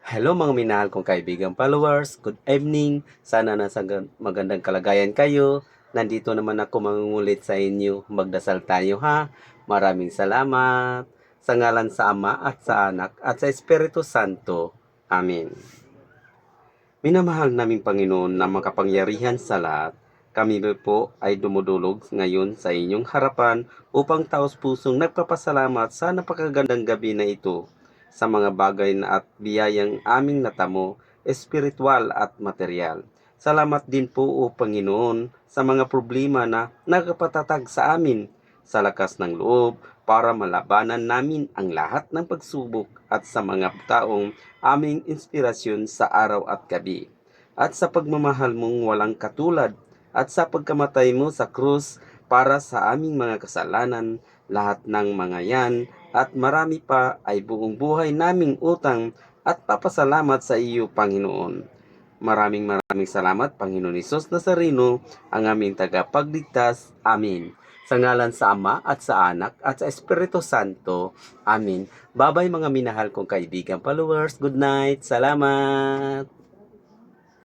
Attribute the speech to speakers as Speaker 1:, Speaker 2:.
Speaker 1: Hello mga minahal kong kaibigang followers, good evening. Sana nasa magandang kalagayan kayo. Nandito naman ako mangungulit sa inyo. Magdasal tayo ha. Maraming salamat. Sa ngalan sa Ama at sa Anak at sa Espiritu Santo. Amen. Minamahal naming Panginoon na makapangyarihan sa lahat. Kami po ay dumudulog ngayon sa inyong harapan upang taos-pusong nagpapasalamat sa napakagandang gabi na ito sa mga bagay na at biyayang aming natamo, espiritual at material. Salamat din po o Panginoon sa mga problema na nakapatatag sa amin sa lakas ng loob para malabanan namin ang lahat ng pagsubok at sa mga taong aming inspirasyon sa araw at gabi. At sa pagmamahal mong walang katulad at sa pagkamatay mo sa krus para sa aming mga kasalanan, lahat ng mga yan at marami pa ay buong buhay naming utang at papasalamat sa iyo, Panginoon. Maraming salamat, Panginoon Hesus Nazareno, ang aming tagapagligtas. Amen. Sa ngalan sa Ama at sa Anak at sa Espiritu Santo. Amen. Babay mga minahal kong kaibigan followers. Good night. Salamat.